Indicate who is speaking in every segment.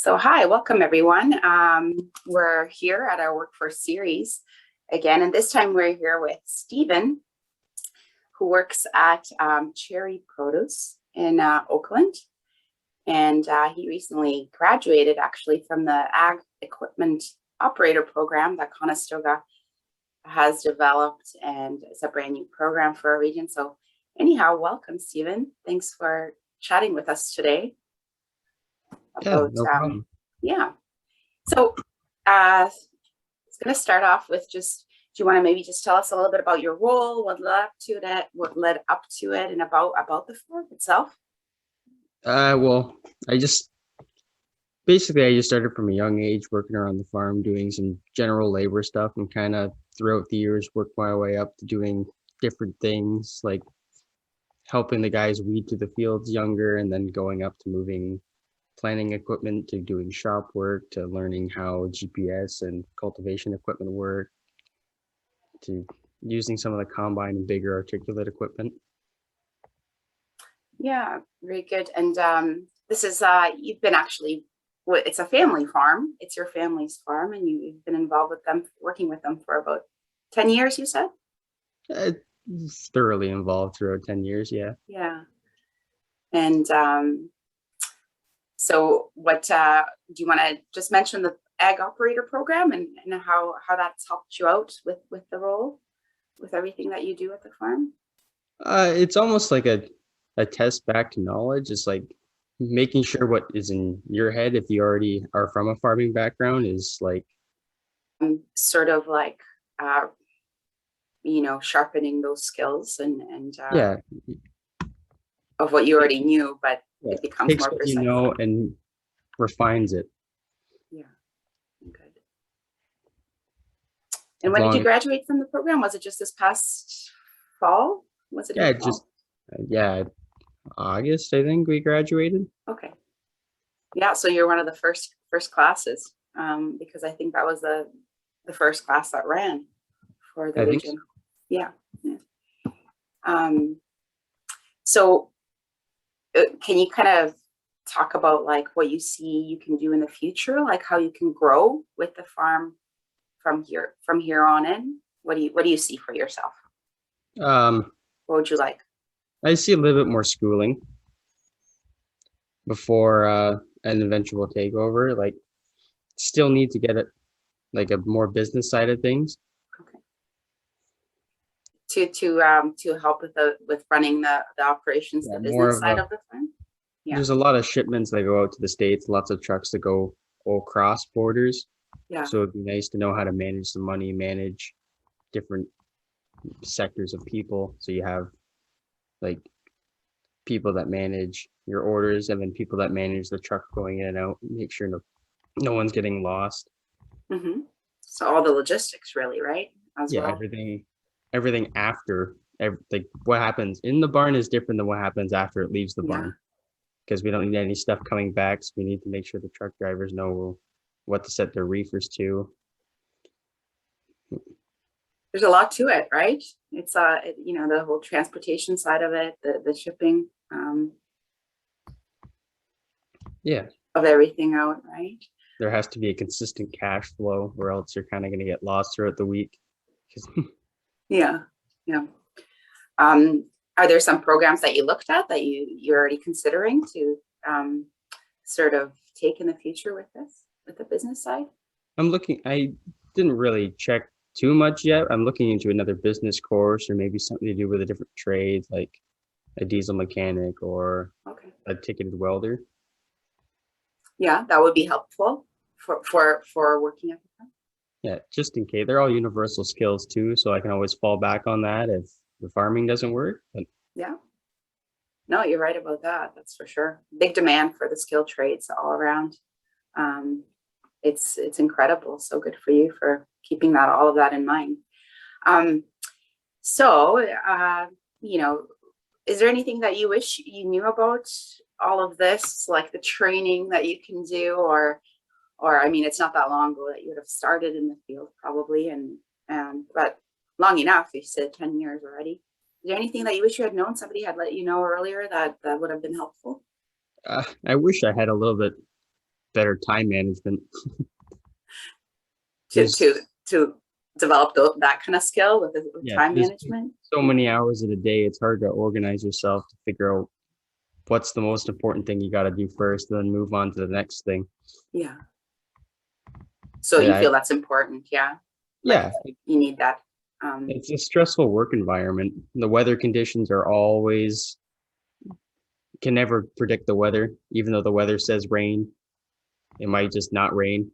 Speaker 1: So hi, welcome everyone. We're here at our Workforce series again, and this time we're here with Stephen, who works at Chary Produce in Oakland. And he recently graduated actually from the Ag Equipment Operator Program that Conestoga has developed, and it's a brand new program for our region. So anyhow, welcome Stephen. Thanks for chatting with us today.
Speaker 2: Yeah, no problem.
Speaker 1: Yeah. So I was going to start off with just, do you want to maybe just tell us a little bit about your role, what led up to it, and about the farm itself?
Speaker 2: Well, I just started from a young age working around the farm, doing some general labor stuff, and kind of throughout the years worked my way up to doing different things like helping the guys weed through the fields younger, and then going up to planting equipment, to doing shop work, to learning how GPS and cultivation equipment work, to using some of the combine and bigger articulate equipment.
Speaker 1: Yeah, very good. And this is you've been actually, it's a family farm. It's your family's farm, and you've been involved with them, working with them for about 10 years, you said?
Speaker 2: Thoroughly involved throughout 10 years, yeah.
Speaker 1: Yeah. And so what do you want to just mention the Ag Operator Program and how that's helped you out with the role, with everything that you do at the farm?
Speaker 2: It's almost like a test back to knowledge. It's like making sure what is in your head, if you already are from a farming background, is like
Speaker 1: sort of like sharpening those skills and
Speaker 2: yeah,
Speaker 1: of what you already knew, but
Speaker 2: yeah,
Speaker 1: it becomes
Speaker 2: takes
Speaker 1: more
Speaker 2: what
Speaker 1: precise.
Speaker 2: you know and refines it.
Speaker 1: Yeah, good. And when did you graduate from the program? Was it just this past fall? Was it?
Speaker 2: Yeah, August, I think we graduated.
Speaker 1: Okay. Yeah, so you're one of the first classes, because I think that was the first class that ran for the region. So. Yeah. So can you kind of talk about like what you see you can do in the future, like how you can grow with the farm from here on in? What do you see for yourself? What would you like?
Speaker 2: I see a little bit more schooling before an eventual takeover. Like, still need to get it like a more business side of things.
Speaker 1: Okay. To help with running the operations, the business side of the farm.
Speaker 2: Yeah. There's a lot of shipments that go out to the States, lots of trucks that go across borders.
Speaker 1: Yeah.
Speaker 2: So it'd be nice to know how to manage the money, manage different sectors of people. So you have like people that manage your orders, and then people that manage the truck going in and out, make sure no one's getting lost.
Speaker 1: Mm-hmm. So all the logistics, really, right?
Speaker 2: Well. Everything after, like what happens in the barn is different than what happens after it leaves the barn, because we don't need any stuff coming back. So we need to make sure the truck drivers know what to set their reefers to.
Speaker 1: There's a lot to it, right? It's the whole transportation side of it, the shipping, of everything out, right?
Speaker 2: There has to be a consistent cash flow, or else you're kind of going to get lost throughout the week.
Speaker 1: Yeah. Are there some programs that you looked at that you're already considering to sort of take in the future with the business side?
Speaker 2: I didn't really check too much yet. I'm looking into another business course, or maybe something to do with a different trade, like a diesel mechanic or a ticketed welder.
Speaker 1: Yeah, that would be helpful for working at the farm.
Speaker 2: Yeah, just in case. They're all universal skills too, so I can always fall back on that if the farming doesn't work. But
Speaker 1: yeah, no, you're right about that. That's for sure. Big demand for the skilled trades all around. It's incredible. So good for you for keeping all of that in mind. So is there anything that you wish you knew about all of this, like the training that you can do, or I mean, it's not that long ago that you would have started in the field probably, but long enough, you said 10 years already. Is there anything that you wish you had known, somebody had let you know earlier that would have been helpful?
Speaker 2: I wish I had a little bit better time management.
Speaker 1: to
Speaker 2: There's
Speaker 1: to to develop that kind of skill with
Speaker 2: yeah,
Speaker 1: time
Speaker 2: there's
Speaker 1: management.
Speaker 2: so many hours in a day. It's hard to organize yourself to figure out what's the most important thing you got to do first, then move on to the next thing.
Speaker 1: Yeah. So you
Speaker 2: Yeah,
Speaker 1: feel that's important, yeah? Like
Speaker 2: yeah,
Speaker 1: you need that.
Speaker 2: it's a stressful work environment. The weather conditions are always can never predict the weather, even though the weather says rain. It might just not rain.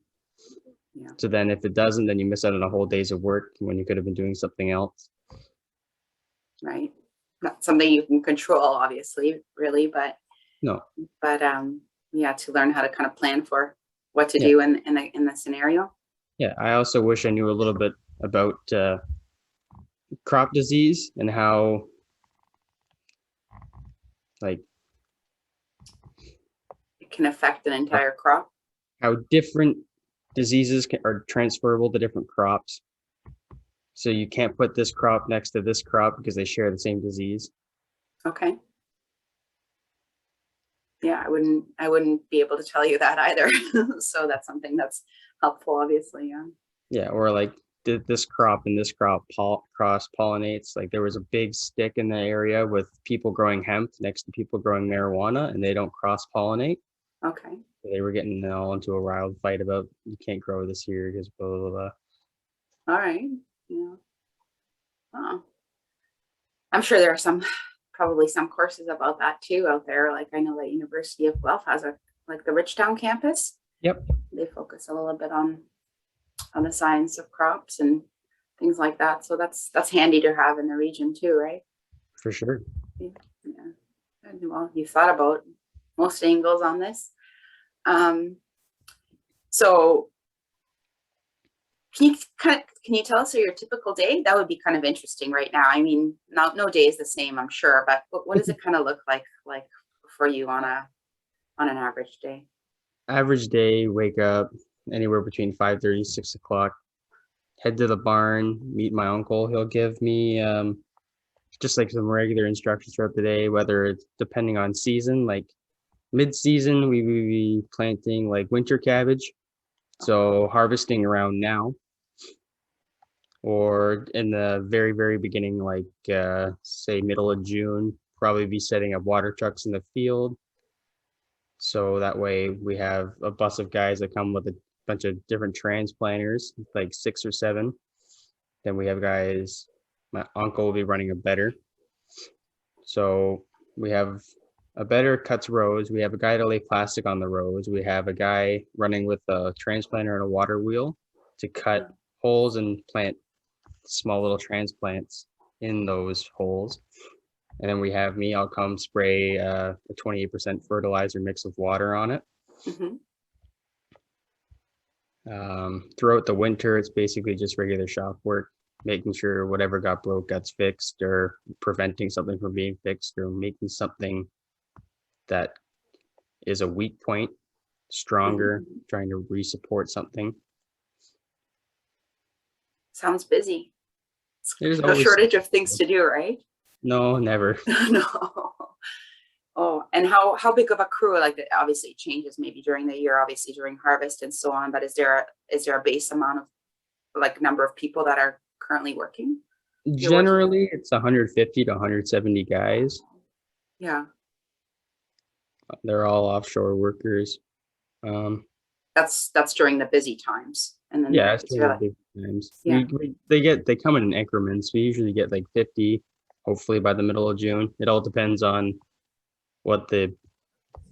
Speaker 1: Yeah.
Speaker 2: So then if it doesn't, then you miss out on a whole days of work when you could have been doing something else.
Speaker 1: Right. Not something you can control, obviously, really, but
Speaker 2: No,
Speaker 1: yeah, to learn how to kind of plan for what to
Speaker 2: yeah,
Speaker 1: do in the scenario.
Speaker 2: yeah. I also wish I knew a little bit about crop disease and how like
Speaker 1: It can affect an entire crop.
Speaker 2: how different diseases are transferable to different crops. So you can't put this crop next to this crop because they share the same disease.
Speaker 1: Okay. Yeah, I wouldn't be able to tell you that either. So that's something that's helpful, obviously. Yeah.
Speaker 2: Yeah, or like did this crop and this crop cross pollinates. Like there was a big stick in the area with people growing hemp next to people growing marijuana, and they don't cross pollinate.
Speaker 1: Okay.
Speaker 2: They were getting all into a wild fight about you can't grow this here because blah blah blah.
Speaker 1: All right. Yeah. Oh. I'm sure there are probably some courses about that too out there. Like I know that University of Guelph has like the Richtown campus.
Speaker 2: Yep,
Speaker 1: They focus a little bit on the science of crops and things like that. So that's handy to have in the region too, right?
Speaker 2: for sure.
Speaker 1: Yeah. And, well, you thought about most angles on this. So can you tell us your typical day? That would be kind of interesting right now. I mean, no day is the same, I'm sure, but what does it kind of look like for you on an average day?
Speaker 2: Average day, wake up anywhere between 5:30, 6 o'clock. Head to the barn, meet my uncle. He'll give me just like some regular instructions throughout the day, whether it's depending on season, like mid-season, we will be planting like winter cabbage. So harvesting around now, or in the very, very beginning, like say middle of June, probably be setting up water trucks in the field. So that way we have a bus of guys that come with a bunch of different transplanters, like 6 or 7. Then we have guys, my uncle will be running a bedder. So we have a bedder cuts rows. We have a guy to lay plastic on the rows. We have a guy running with a transplanter and a water wheel to cut holes and plant small little transplants in those holes. And then we have me, I'll come spray a 28% fertilizer mix with water on it.
Speaker 1: Mm-hmm.
Speaker 2: Throughout the winter, it's basically just regular shop work, making sure whatever got broke gets fixed, or preventing something from being fixed, or making something that is a weak point stronger, trying to re-support something.
Speaker 1: Sounds busy.
Speaker 2: There's
Speaker 1: No
Speaker 2: always
Speaker 1: shortage of things to do, right?
Speaker 2: no, never.
Speaker 1: No. Oh, and how big of a crew? Like it obviously changes maybe during the year, obviously during harvest and so on. But is there a base amount of like number of people that are currently working?
Speaker 2: Generally, it's 150 to 170 guys.
Speaker 1: Yeah,
Speaker 2: They're all offshore workers.
Speaker 1: that's during the busy times, and then
Speaker 2: Yeah, it's
Speaker 1: it's
Speaker 2: during the
Speaker 1: really
Speaker 2: big times.
Speaker 1: yeah.
Speaker 2: They come in increments. We usually get like 50, hopefully by the middle of June. It all depends on what I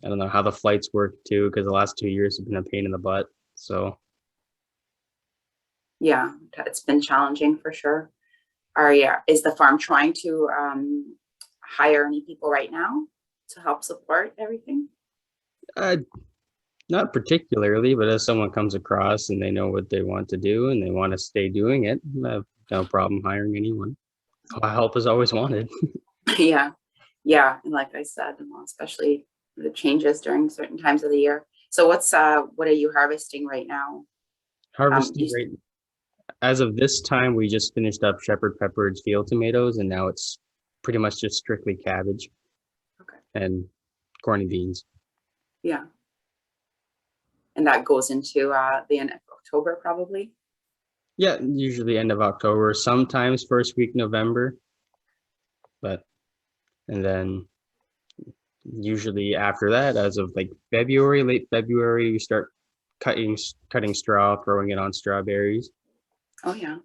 Speaker 2: don't know how the flights work too, because the last 2 years have been a pain in the butt. So
Speaker 1: Yeah, it's been challenging for sure. Is the farm trying to hire any people right now to help support everything?
Speaker 2: uh, not particularly, but if someone comes across and they know what they want to do and they want to stay doing it, I have no problem hiring anyone. Help is always wanted.
Speaker 1: Yeah, yeah, and like I said, especially the changes during certain times of the year. So what are you harvesting right now?
Speaker 2: Harvesting rate as of this time, we just finished up Shepherd Peppered's field tomatoes, and now it's pretty much just strictly cabbage
Speaker 1: Okay.
Speaker 2: and corn and beans.
Speaker 1: Yeah. And that goes into the end of October, probably.
Speaker 2: Yeah, usually end of October, sometimes first week November, and then usually after that, as of like February, late February, we start cutting straw, throwing it on strawberries,
Speaker 1: Oh yeah.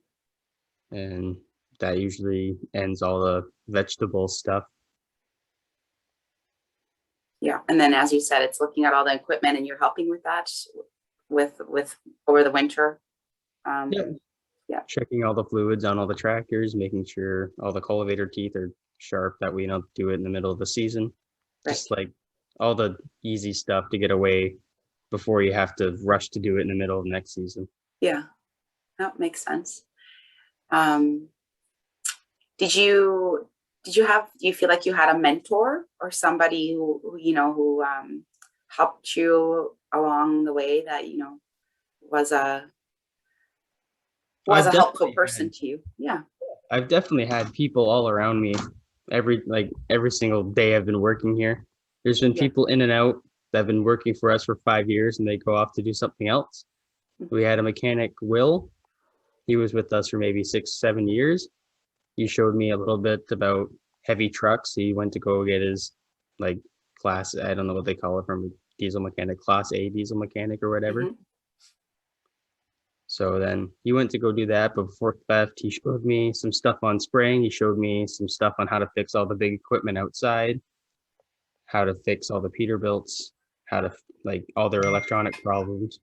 Speaker 2: and that usually ends all the vegetable stuff.
Speaker 1: Yeah. And then, as you said, it's looking at all the equipment, and you're helping with that with over the winter.
Speaker 2: Yeah.
Speaker 1: Yeah.
Speaker 2: Checking all the fluids on all the tractors, making sure all the cultivator teeth are sharp, that we don't do it in the middle of the season.
Speaker 1: Right.
Speaker 2: Just like all the easy stuff to get away before you have to rush to do it in the middle of next season.
Speaker 1: Yeah. That makes sense. Um, did you do you feel like you had a mentor or somebody who helped you along the way, that was a
Speaker 2: I've
Speaker 1: helpful
Speaker 2: definitely
Speaker 1: person
Speaker 2: had
Speaker 1: to you? Yeah.
Speaker 2: I've definitely had people all around me every single day I've been working here. There's been
Speaker 1: Yeah.
Speaker 2: people in and out that have been working for us for 5 years and they go off to do something else. We had a mechanic, Will. He was with us for maybe 6, 7 years. He showed me a little bit about heavy trucks. He went to go get his like class, I don't know what they call it, from a diesel mechanic, class A diesel mechanic or whatever.
Speaker 1: Mhm.
Speaker 2: So then he went to go do that. But before he left, he showed me some stuff on spraying. He showed me some stuff on how to fix all the big equipment outside, how to fix all the Peterbilts, how to like all their electronic problems.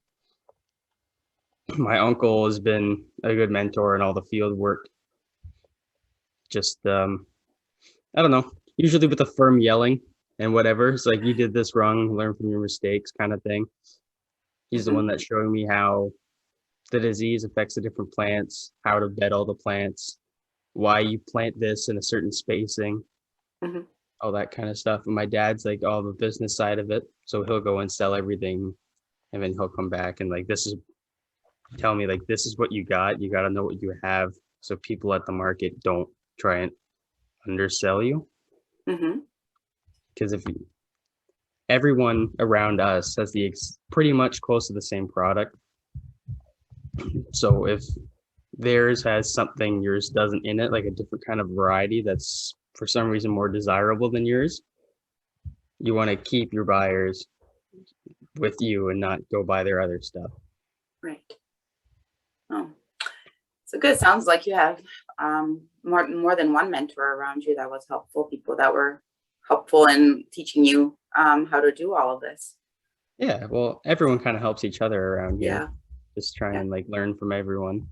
Speaker 2: My uncle has been a good mentor in all the field work. Just I don't know, usually with a firm yelling and whatever. It's like, you did this wrong, learn from your mistakes kind of thing. He's the
Speaker 1: Mhm.
Speaker 2: one that's showing me how the disease affects the different plants, how to bed all the plants, why you plant this in a certain spacing,
Speaker 1: Mhm.
Speaker 2: all that kind of stuff. And my dad's like all the business side of it. So he'll go and sell everything, and then he'll come back and like, tell me like, this is what you got. You got to know what you have. So people at the market don't try and undersell you.
Speaker 1: Mhm.
Speaker 2: Because if everyone around us has pretty much close to the same product. So if theirs has something yours doesn't in it, like a different kind of variety that's for some reason more desirable than yours, you want to keep your buyers with you and not go buy their other stuff.
Speaker 1: Right. Oh, so good. Sounds like you have more than one mentor around you that was helpful. People that were helpful in teaching you how to do all of this.
Speaker 2: Yeah, well, everyone kind of helps each other around here.
Speaker 1: Yeah.
Speaker 2: Just try
Speaker 1: Yeah.
Speaker 2: and like learn from everyone.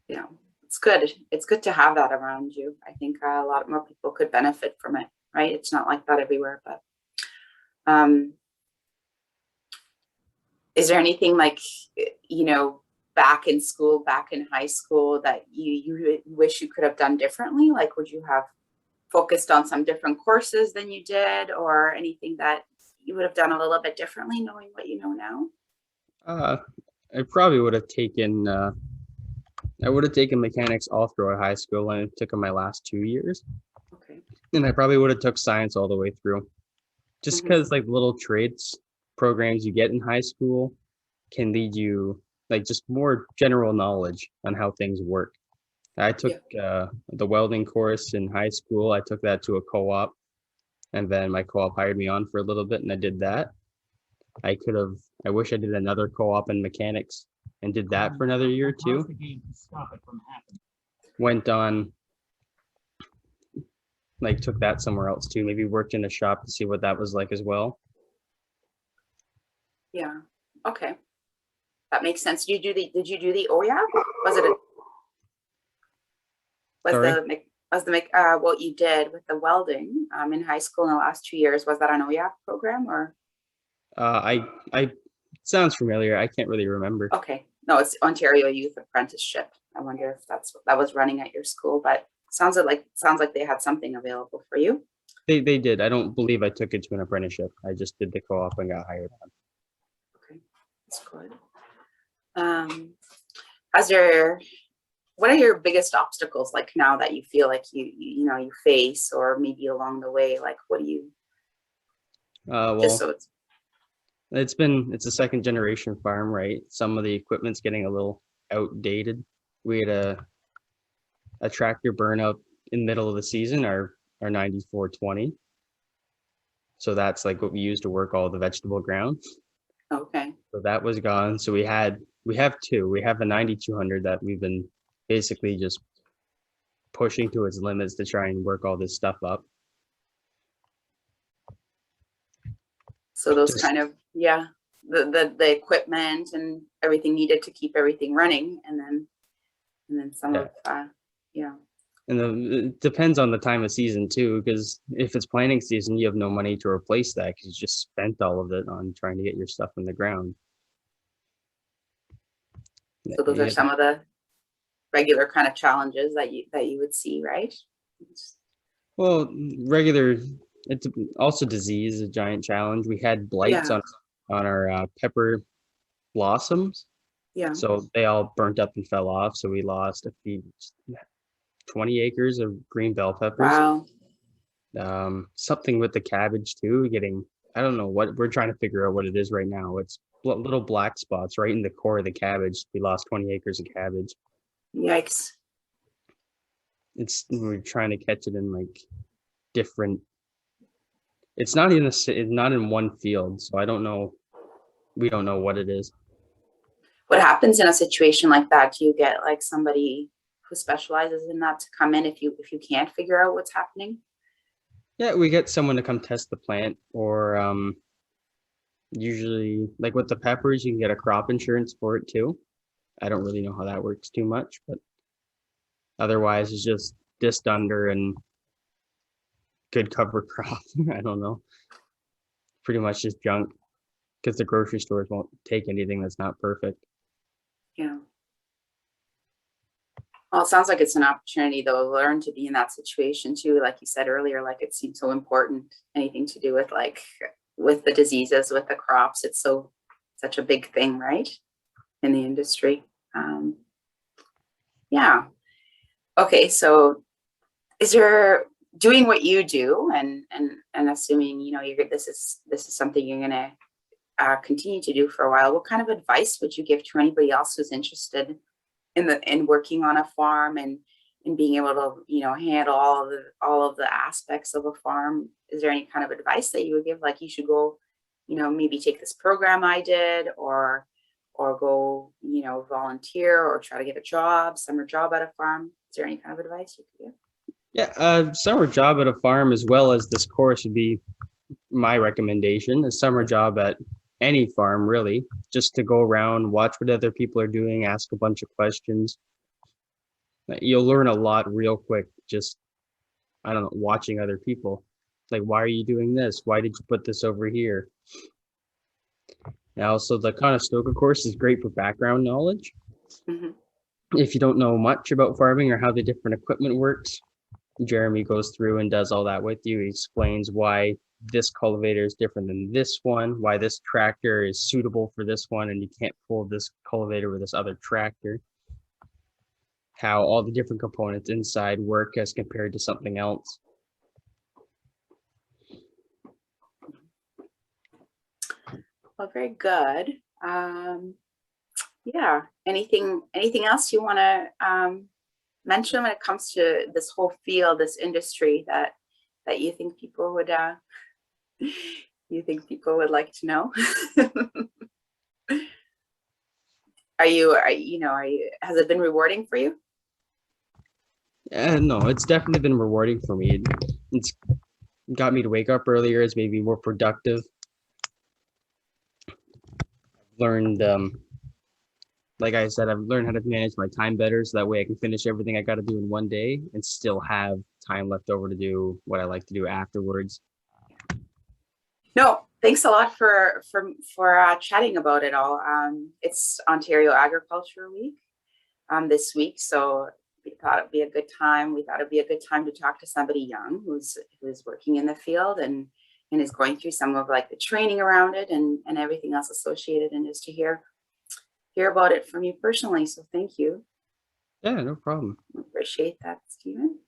Speaker 1: Yeah. It's good. It's good to have that around you. I think a lot more people could benefit from it. Right. It's not like that everywhere, but um, is there anything like, back in school, back in high school, that you wish you could have done differently? Like, would you have focused on some different courses than you did, or anything that you would have done a little bit differently knowing what you know now?
Speaker 2: Uh, I probably would have taken mechanics all throughout high school, and I took them my last 2 years.
Speaker 1: Okay.
Speaker 2: And I probably would have took science all the way through. Just
Speaker 1: Mhm.
Speaker 2: because like little trades programs you get in high school can lead you like just more general knowledge on how things work. I took the welding course in high school. I took that to a co-op, and then my co-op hired me on for a little bit, and I did that. I wish I did another co-op in mechanics and did that for another year or two. Went on, like took that somewhere else too. Maybe worked in a shop to see what that was like as well.
Speaker 1: Yeah. Okay. That makes sense. Did you do the OYAP? Was it a, was
Speaker 2: Sorry.
Speaker 1: what you did with the welding in high school in the last 2 years, was that an OYAP program or?
Speaker 2: I sounds familiar. I can't really remember.
Speaker 1: Okay. No, it's Ontario Youth Apprenticeship. I wonder if that was running at your school, but sounds like they had something available for you.
Speaker 2: They did. I don't believe I took it to an apprenticeship. I just did the co-op and got hired on.
Speaker 1: Okay, that's good. Has there What are your biggest obstacles like now that you feel like you face, or maybe along the way? Like, what do you just
Speaker 2: Well,
Speaker 1: so it's
Speaker 2: It's a second generation farm, right? Some of the equipment's getting a little outdated. We had a tractor burn up in the middle of the season, our 9420. So that's like what we use to work all the vegetable ground.
Speaker 1: Okay.
Speaker 2: So that was gone. So we have two. We have a 9200 that we've been basically just pushing to its limits to try and work all this stuff up.
Speaker 1: So those
Speaker 2: Just
Speaker 1: kind of, yeah, the equipment and everything needed to keep everything running, and then some
Speaker 2: yeah.
Speaker 1: of, yeah.
Speaker 2: And it depends on the time of season too, because if it's planting season, you have no money to replace that because you just spent all of it on trying to get your stuff in the ground.
Speaker 1: So those are
Speaker 2: Yeah.
Speaker 1: some of the regular kind of challenges that you would see, right?
Speaker 2: Well, regular, it's also disease is a giant challenge. We had blights
Speaker 1: Yeah,
Speaker 2: on our pepper blossoms,
Speaker 1: yeah.
Speaker 2: so they all burnt up and fell off. So we lost 20 acres of green bell peppers.
Speaker 1: Wow.
Speaker 2: Something with the cabbage too, I don't know what we're trying to figure out what it is right now. It's little black spots right in the core of the cabbage. We lost 20 acres of cabbage.
Speaker 1: Yikes.
Speaker 2: We're trying to catch it in like different. It's not it's not in one field, so I don't know. We don't know what it is.
Speaker 1: What happens in a situation like that? Do you get like somebody who specializes in that to come in if you can't figure out what's happening?
Speaker 2: Yeah, we get someone to come test the plant, or usually like with the peppers, you can get a crop insurance for it too. I don't really know how that works too much, but otherwise it's just under and good cover crop. I don't know. Pretty much just junk because the grocery stores won't take anything that's not perfect.
Speaker 1: Yeah. Well, it sounds like it's an opportunity though to learn to be in that situation too. Like you said earlier, like it seems so important. Anything to do with like with the diseases, with the crops, it's such a big thing, right? In the industry. Yeah. Okay, so is there doing what you do and assuming this is something you're gonna continue to do for a while, what kind of advice would you give to anybody else who's interested in working on a farm and being able to handle all of the aspects of a farm? Is there any kind of advice that you would give, like you should go maybe take this program I did, or go volunteer or try to get a summer job at a farm? Is there any kind of advice you could give?
Speaker 2: Yeah, summer job at a farm as well as this course would be my recommendation. A summer job at any farm, really, just to go around, watch what other people are doing, ask a bunch of questions. You'll learn a lot real quick, just, I don't know, watching other people. Like, why are you doing this? Why did you put this over here? Now, also, the Conestoga course is great for background knowledge.
Speaker 1: Mhm.
Speaker 2: If you don't know much about farming or how the different equipment works, Jeremy goes through and does all that with you. He explains why this cultivator is different than this one, why this tractor is suitable for this one, and you can't pull this cultivator with this other tractor. How all the different components inside work as compared to something else.
Speaker 1: Well, very good. Yeah. Anything else you want to mention when it comes to this whole field, this industry that you think people would like to know? Has it been rewarding for you?
Speaker 2: No, it's definitely been rewarding for me. It's got me to wake up earlier, it's made me more productive. Learned, like I said, I've learned how to manage my time better, so that way I can finish everything I got to do in one day and still have time left over to do what I like to do afterwards.
Speaker 1: No, thanks a lot for chatting about it all. It's Ontario Agriculture Week this week, so we thought it'd be a good time. We thought it'd be a good time to talk to somebody young who's working in the field and is going through some of like the training around it and everything else associated, and just to hear about it from you personally. So thank you.
Speaker 2: Yeah, no problem.
Speaker 1: Appreciate that, Stephen.